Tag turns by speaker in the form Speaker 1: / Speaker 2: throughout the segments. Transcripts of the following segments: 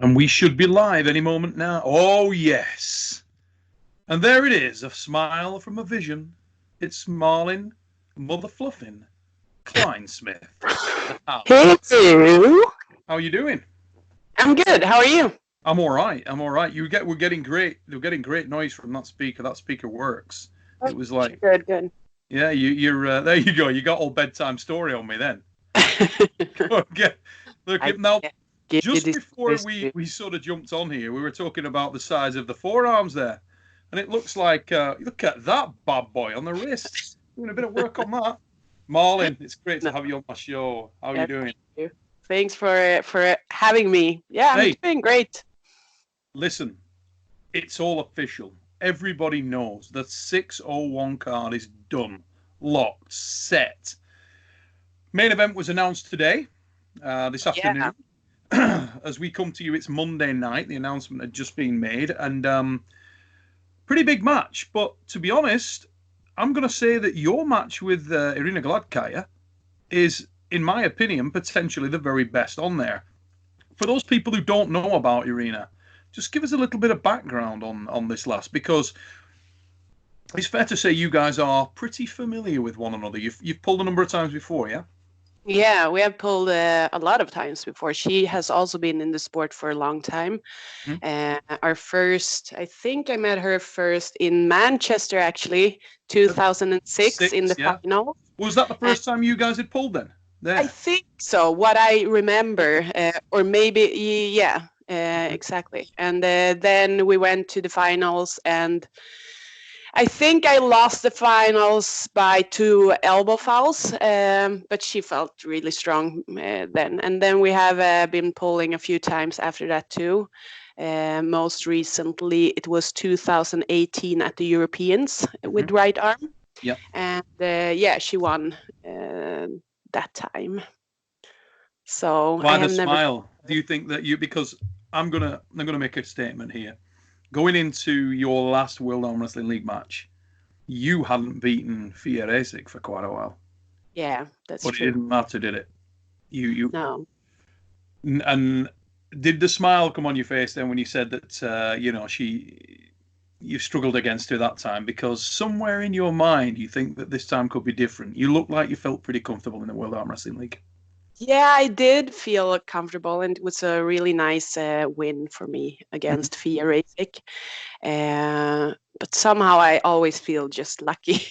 Speaker 1: And we should be live any moment now. Oh, yes. And there it is, a smile from a vision. It's Malin Motherfluffin Kleinsmith.
Speaker 2: Hello.
Speaker 1: How are you doing?
Speaker 2: I'm good. How are you?
Speaker 1: I'm all right. We're getting great noise from that speaker. That speaker works. It was like
Speaker 2: good.
Speaker 1: Yeah, you're there you go. You got all bedtime story on me then. Now, just before we sort of jumped on here, we were talking about the size of the forearms there. And it looks like, look at that bad boy on the wrist. Doing a bit of work on that. Marlin, it's great to have you on my show. How are you doing?
Speaker 2: Thank you. Thanks for having me. Yeah, I'm doing great.
Speaker 1: Listen, it's all official. Everybody knows the 601 card is done, locked, set. Main event was announced today, this afternoon. As we come to you, it's Monday night. The announcement had just been made, and pretty big match. But to be honest, I'm going to say that your match with Irina Gladkaya is, in my opinion, potentially the very best on there. For those people who don't know about Irina, just give us a little bit of background on this last, because it's fair to say you guys are pretty familiar with one another. You've pulled a number of times before, yeah?
Speaker 2: Yeah, we have pulled a lot of times before. She has also been in the sport for a long time. Our first, I think I met her first in Manchester, actually, 2006 in the final.
Speaker 1: Was that the first time you guys had pulled then? There.
Speaker 2: I think so. What I remember, or maybe, exactly. And then we went to the finals, and I think I lost the finals by 2 elbow fouls, but she felt really strong then. And then we have been pulling a few times after that too. Most recently, it was 2018 at the Europeans with right arm.
Speaker 1: Yeah.
Speaker 2: And she won that time. So
Speaker 1: why the smile? Do you think that because I'm gonna make a statement here. Going into your last World Armwrestling League match, you hadn't beaten Fia Rasic for quite a while.
Speaker 2: Yeah, that's true.
Speaker 1: But it didn't matter, did it?
Speaker 2: No.
Speaker 1: And did the smile come on your face then when you said that you struggled against her that time? Because somewhere in your mind you think that this time could be different. You look like you felt pretty comfortable in the World Armwrestling League.
Speaker 2: Yeah, I did feel comfortable, and it was a really nice win for me against Fia Rasic. But somehow I always feel just lucky.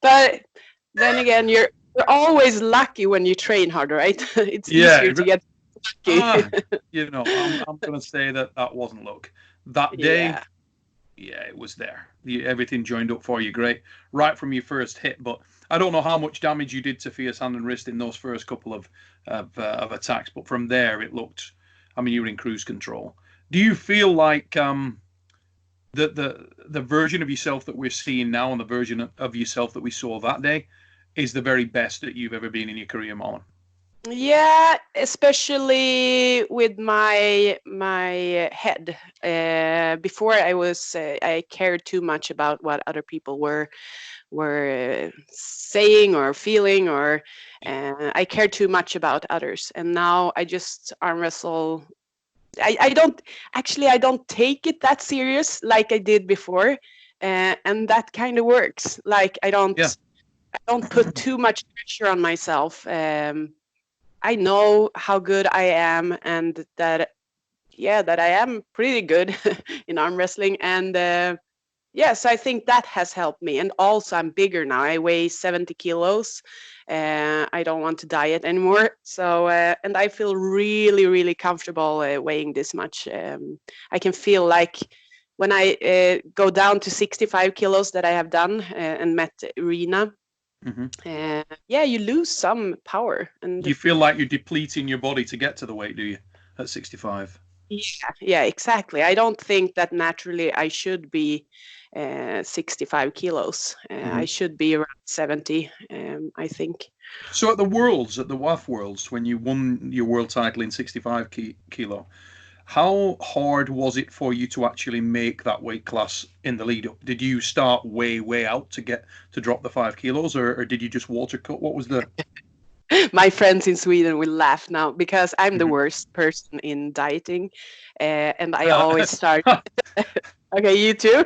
Speaker 2: But then again, you're always lucky when you train hard, right? It's easier to get lucky.
Speaker 1: I'm going to say that wasn't luck. That day, it was there. Everything joined up for you, great, right from your first hit. But I don't know how much damage you did to Fia's hand and wrist in those first couple of attacks, but from there it looked, you were in cruise control. Do you feel like the version of yourself that we're seeing now and the version of yourself that we saw that day is the very best that you've ever been in your career, Marlon?
Speaker 2: Yeah, especially with my head. Before I cared too much about what other people were saying or feeling, or I cared too much about others. And now I just arm wrestle. I don't take it that serious like I did before, and that kind of works. Like I don't put too much pressure on myself. I know how good I am, and that I am pretty good in arm wrestling, and so I think that has helped me. And also I'm bigger now. I weigh 70 kilos. I don't want to diet anymore. So, and I feel really, really comfortable weighing this much. I can feel like when I go down to 65 kilos that I have done and met Irina, you lose some power. And
Speaker 1: you feel like you're depleting your body to get to the weight, do you, at 65?
Speaker 2: Yeah, exactly. I don't think that naturally I should be 65 kilos. I should be around 70, I think.
Speaker 1: So at the WAF Worlds, when you won your world title in 65 kilo, how hard was it for you to actually make that weight class in the lead up? Did you start way out to get to drop the 5 kilos, or did you just water cut? What was the...
Speaker 2: My friends in Sweden will laugh now because I'm the
Speaker 1: Mhm.
Speaker 2: worst person in dieting, and I always start. Okay, you too.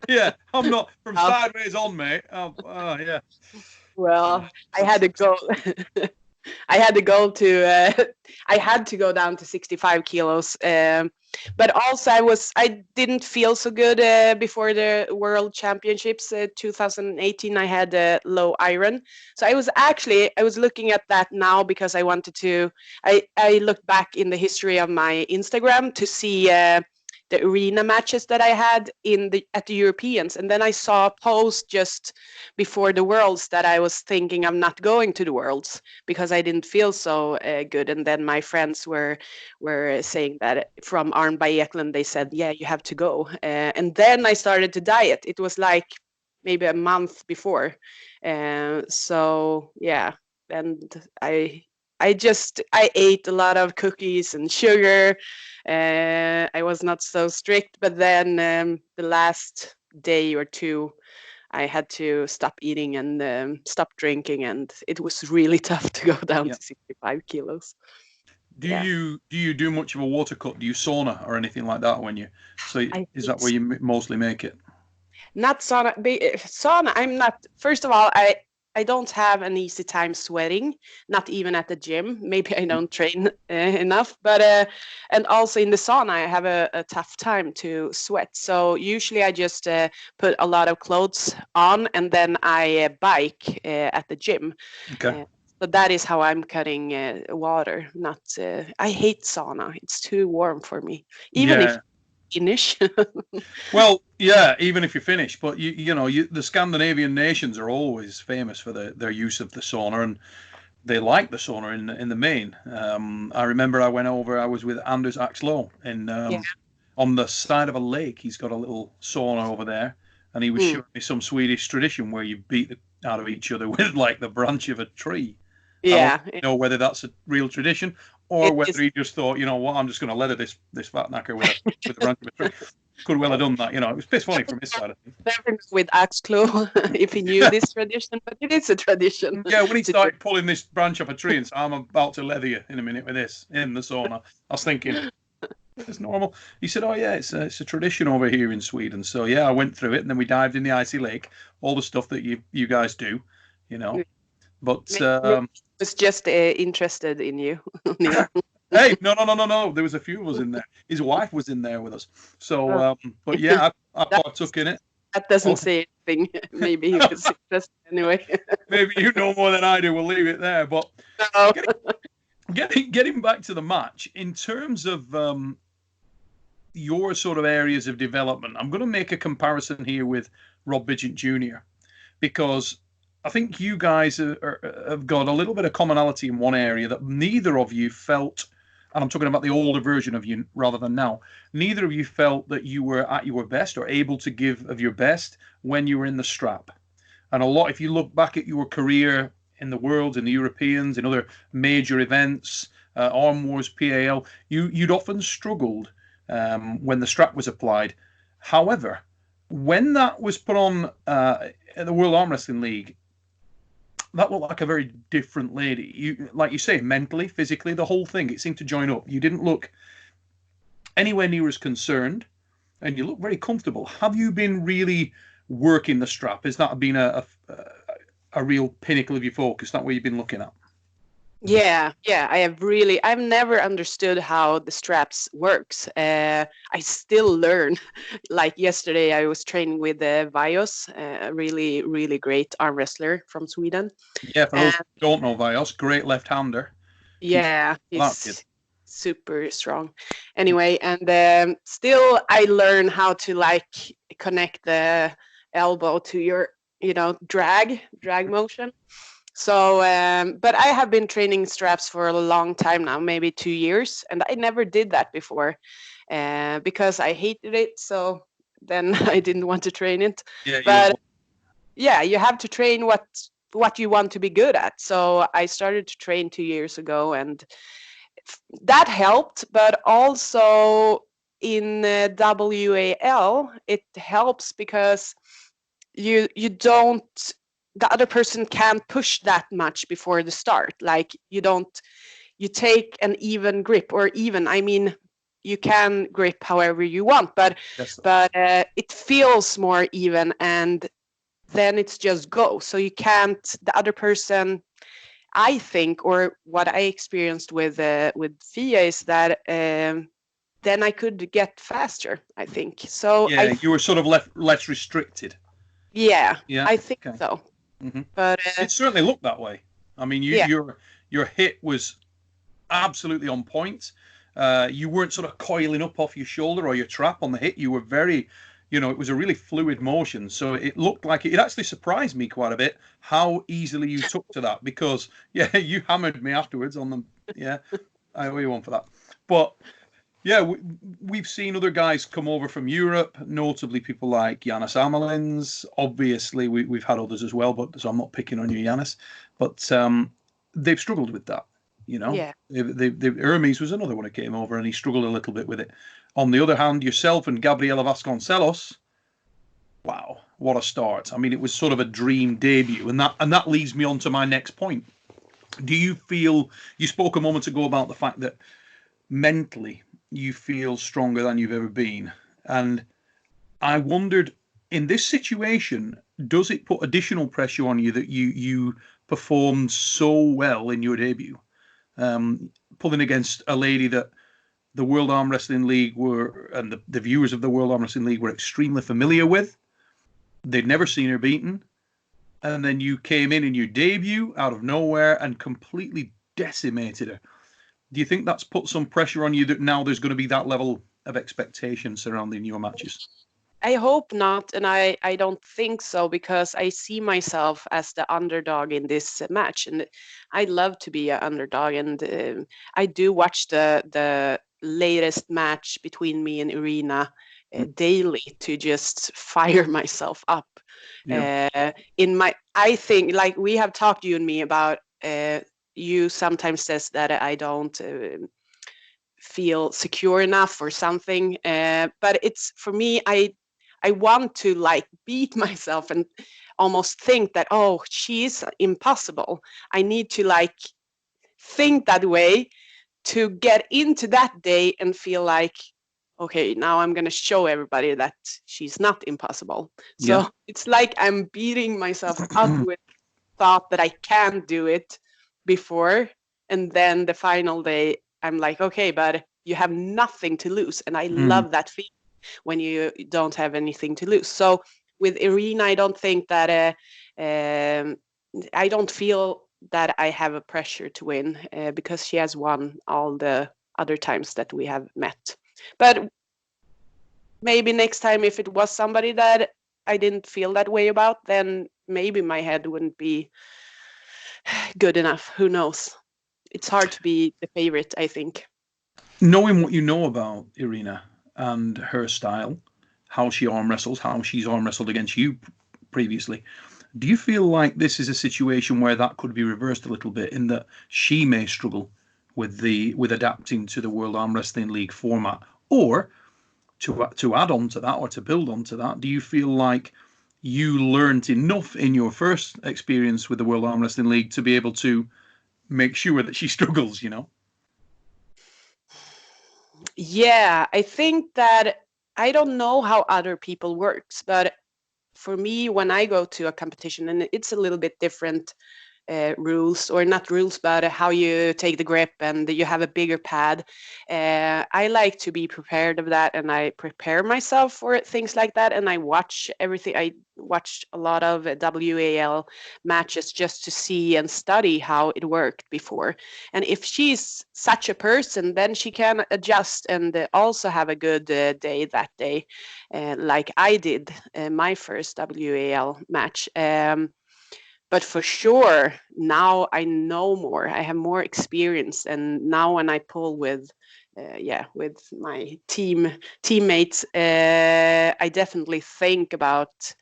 Speaker 1: Yeah, I'm not from
Speaker 2: Uh,
Speaker 1: sideways on, mate. Yeah.
Speaker 2: well,
Speaker 1: Yeah.
Speaker 2: I had a goal. I had the goal to I had to go down to 65 kilos. But also I didn't feel so good before the World Championships 2018. I had low iron, so I was looking at that now because I wanted to. I looked back in the history of my Instagram to see the arena matches that I had at the Europeans, and then I saw a post just before the Worlds that I was thinking I'm not going to the Worlds because I didn't feel so good. And then my friends were saying that from Arn by Ekland, they said, yeah, you have to go. And then I started to diet. It was like maybe a month before. So yeah, and I ate a lot of cookies and sugar. I was not so strict, but then the last day or two, I had to stop eating and stop drinking, and it was really tough to go down
Speaker 1: Yeah.
Speaker 2: to 65 kilos.
Speaker 1: Do
Speaker 2: Yeah,
Speaker 1: you do you do much of a water cut? Do you sauna or anything like that when you? So
Speaker 2: I
Speaker 1: is that
Speaker 2: hate
Speaker 1: where you mostly make it?
Speaker 2: not sauna. Sauna. I'm not. First of all, I don't have an easy time sweating. Not even at the gym. Maybe I don't train enough. But and also in the sauna, I have a tough time to sweat. So usually I just put a lot of clothes on and then I bike at the gym.
Speaker 1: Okay.
Speaker 2: Uh, so that is how I'm cutting water. Not. I hate sauna. It's too warm for me. Even if
Speaker 1: Yeah.
Speaker 2: Finnish.
Speaker 1: Well, yeah. Even if you finish, but the Scandinavian nations are always famous for their use of the sauna, and they like the sauna in the main. I remember I went over. I was with Anders Axlo in
Speaker 2: Yeah.
Speaker 1: on the side of a lake. He's got a little sauna over there, and he was
Speaker 2: Mm.
Speaker 1: showing me some Swedish tradition where you beat out of each other with like the branch of a tree. I don't
Speaker 2: Yeah.
Speaker 1: know whether that's a real tradition or
Speaker 2: It
Speaker 1: whether
Speaker 2: is
Speaker 1: he just thought, you know what, I'm just going to leather this fat knacker with a branch of a tree. Could well have done that. It was piss funny from his side of things.
Speaker 2: never know with Axlo if he knew this tradition, but it is a tradition
Speaker 1: Yeah, when he
Speaker 2: to do.
Speaker 1: started pulling this branch off a tree and said, I'm about to leather you in a minute with this in the sauna, I was thinking, it's normal. He said, "Oh yeah, it's a tradition over here in Sweden." So yeah, I went through it, and then we dived in the icy lake, all the stuff that you guys do, you know. But
Speaker 2: Maybe he was just interested in you, Neil.
Speaker 1: hey, no. There was a few of us in there. His wife was in there with us. So,
Speaker 2: Oh,
Speaker 1: but yeah, I
Speaker 2: that,
Speaker 1: partook in it.
Speaker 2: that doesn't
Speaker 1: Oh,
Speaker 2: say anything. Maybe he was interested anyway.
Speaker 1: maybe you know more than I do. We'll leave it there. But
Speaker 2: No.
Speaker 1: getting getting back to the match in terms of your sort of areas of development, I'm going to make a comparison here with Rob Bidgett Jr. because I think you guys have got a little bit of commonality in one area that neither of you felt, and I'm talking about the older version of you rather than now, neither of you felt that you were at your best or able to give of your best when you were in the strap. And a lot, if you look back at your career in the Worlds, in the Europeans, in other major events, Arm Wars, PAL, you'd often struggled when the strap was applied. However, when that was put on at the World Arm Wrestling League, that looked like a very different lady. You, like you say, mentally, physically, the whole thing, it seemed to join up. You didn't look anywhere near as concerned, and you look very comfortable. Have you been really working the strap? Has that been a real pinnacle of your focus? That what you've been looking at?
Speaker 2: Yeah, I've never understood how the straps works. I still learn. Like yesterday, I was training with Vios, a really, really great arm wrestler from Sweden.
Speaker 1: Yeah, for those
Speaker 2: And
Speaker 1: who don't know, Vios, great left-hander. Keep
Speaker 2: yeah,
Speaker 1: that kid.
Speaker 2: he's super strong. Anyway, and still I learn how to like connect the elbow to your, drag motion. So, but I have been training straps for a long time now, maybe 2 years, and I never did that before because I hated it. So then I didn't want to train it.
Speaker 1: Yeah, you
Speaker 2: But
Speaker 1: avoid.
Speaker 2: yeah, you have to train what you want to be good at. So I started to train 2 years ago, and that helped. But also in WAL, it helps because you don't the other person can't push that much before the start. Like you take an even grip, or even, I mean, you can grip however you want, but
Speaker 1: Yes.
Speaker 2: it feels more even, and then it's just go. So you can't, the other person, I think, or what I experienced with Fia is that then I could get faster, I think. So
Speaker 1: Yeah, you were sort of less restricted.
Speaker 2: yeah,
Speaker 1: Yeah.
Speaker 2: I think
Speaker 1: Okay.
Speaker 2: so.
Speaker 1: Mm-hmm.
Speaker 2: But
Speaker 1: It certainly looked that way. I mean,
Speaker 2: yeah,
Speaker 1: your hit was absolutely on point. You weren't sort of coiling up off your shoulder or your trap on the hit. You were very, it was a really fluid motion. So it looked like it actually surprised me quite a bit how easily you took to that, because, yeah, you hammered me afterwards on them. Yeah, I owe you one for that. But yeah, we've seen other guys come over from Europe, notably people like Yanis Amelins. Obviously, we've had others as well, but so I'm not picking on you, Yanis. But they've struggled with that.
Speaker 2: yeah,
Speaker 1: Hermes was another one who came over, and he struggled a little bit with it. On the other hand, yourself and Gabriela Vasconcelos, wow, what a start! I mean, it was sort of a dream debut, and that leads me on to my next point. Do you feel, you spoke a moment ago about the fact that mentally you feel stronger than you've ever been, and I wondered, in this situation, does it put additional pressure on you that you performed so well in your debut, pulling against a lady that the World Arm Wrestling League were, and the viewers of the World Arm Wrestling League were extremely familiar with? They'd never seen her beaten, and then you came in your debut out of nowhere and completely decimated her. Do you think that's put some pressure on you that now there's going to be that level of expectation surrounding your matches?
Speaker 2: I hope not, and I don't think so, because I see myself as the underdog in this match, and I love to be an underdog, and I do watch the latest match between me and Irina daily to just fire myself up.
Speaker 1: Yeah.
Speaker 2: I think, like we have talked, you and me, about you sometimes says that I don't feel secure enough or something, but it's, for me, I want to like beat myself and almost think that, oh, she's impossible. I need to like think that way to get into that day and feel like, okay, now I'm going to show everybody that she's not impossible.
Speaker 1: Yeah.
Speaker 2: So it's like I'm beating myself up with thought that I can do it before. And then the final day, I'm like, okay, but you have nothing to lose. And I
Speaker 1: Mm.
Speaker 2: love that feeling when you don't have anything to lose. So with Irina, I don't think that I don't feel that I have a pressure to win because she has won all the other times that we have met. But maybe next time, if it was somebody that I didn't feel that way about, then maybe my head wouldn't be good enough. Who knows? It's hard to be the favorite, I think.
Speaker 1: Knowing what you know about Irina and her style, how she arm wrestles, how she's arm wrestled against you previously, do you feel like this is a situation where that could be reversed a little bit, in that she may struggle with adapting to the World Arm Wrestling League format? Or to add on to that, or to build on to that, do you feel like you learned enough in your first experience with the World Arm Wrestling League to be able to make sure that she struggles,
Speaker 2: Yeah, I think that I don't know how other people works, but for me, when I go to a competition, and it's a little bit different rules, or not rules, but how you take the grip, and you have a bigger pad. I like to be prepared of that, and I prepare myself for things like that, and I watch everything. I watched a lot of WAL matches just to see and study how it worked before. And if she's such a person, then she can adjust and also have a good day that day, like I did my first WAL match. But for sure, now I know more. I have more experience, and now when I pull with, with my teammates, I definitely think about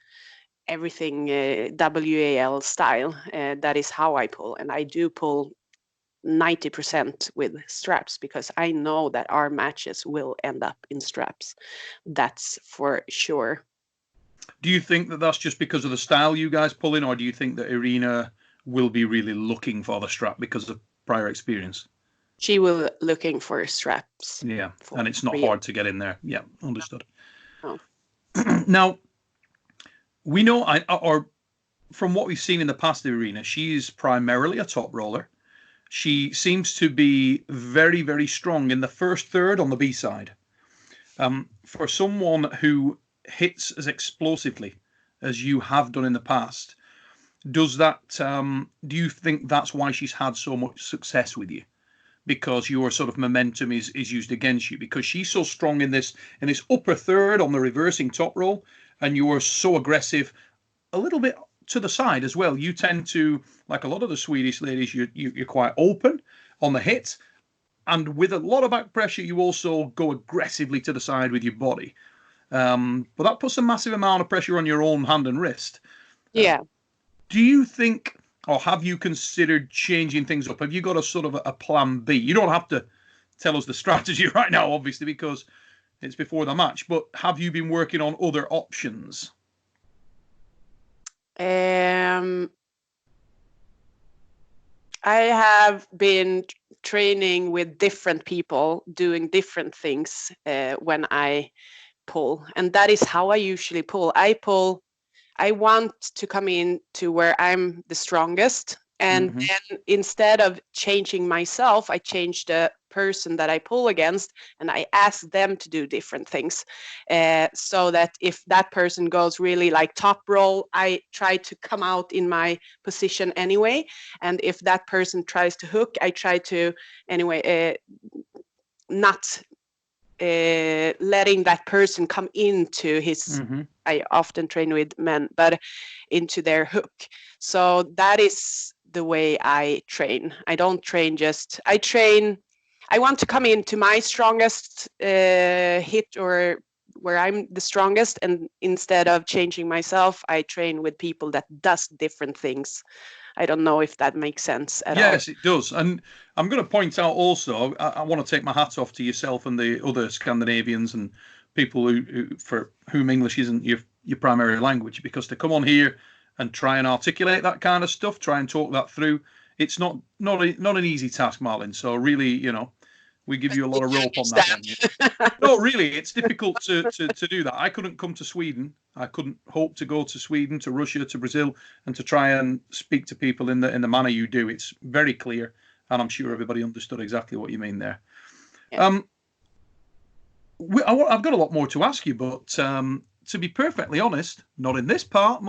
Speaker 2: everything WAL style. That is how I pull, and I do pull 90% with straps, because I know that our matches will end up in straps. That's for sure.
Speaker 1: Do you think that that's just because of the style you guys pull in, or do you think that Irina will be really looking for the strap because of prior experience?
Speaker 2: She will looking for straps.
Speaker 1: Yeah,
Speaker 2: For
Speaker 1: and it's not
Speaker 2: real.
Speaker 1: hard to get in there. Yeah, understood.
Speaker 2: No.
Speaker 1: Now, we know, or from what we've seen in the past, Irina, she's primarily a top roller. She seems to be very, very strong in the first third on the B side. For someone who hits as explosively as you have done in the past, does that? Do you think that's why she's had so much success with you? Because your sort of momentum is used against you, because she's so strong in this upper third on the reversing top roll, and you are so aggressive a little bit to the side as well. You tend to, like a lot of the Swedish ladies, you're quite open on the hit, and with a lot of back pressure, you also go aggressively to the side with your body. But that puts a massive amount of pressure on your own hand and wrist.
Speaker 2: Yeah.
Speaker 1: Do you think, or have you considered changing things up? Have you got a sort of a plan B? You don't have to tell us the strategy right now, obviously, because it's before the match. But have you been working on other options?
Speaker 2: I have been training with different people doing different things when I pull, and that is how I usually pull. I want to come in to where I'm the strongest, and then instead of changing myself, I change the person that I pull against, and I ask them to do different things, so that if that person goes really like top roll, I try to come out in my position anyway, and if that person tries to hook, I try to anyway not letting that person come into his, I often train with men, but into their hook. So that is the way I train. I don't train I want to come into my strongest hit, or where I'm the strongest, and instead of changing myself, I train with people that does different things. I don't know if that makes sense at all.
Speaker 1: Yes, it does. And I'm going to point out also, I want to take my hat off to yourself and the other Scandinavians and people who for whom English isn't your primary language, because to come on here and try and articulate that kind of stuff, try and talk that through, it's not an easy task, Malin. So really, we give you a lot of rope on that one. No, really, it's difficult to do that. I couldn't come to Sweden. I couldn't hope to go to Sweden, to Russia, to Brazil, and to try and speak to people in the manner you do. It's very clear, and I'm sure everybody understood exactly what you mean there. Yeah. I've got a lot more to ask you, but to be perfectly honest, not in this part,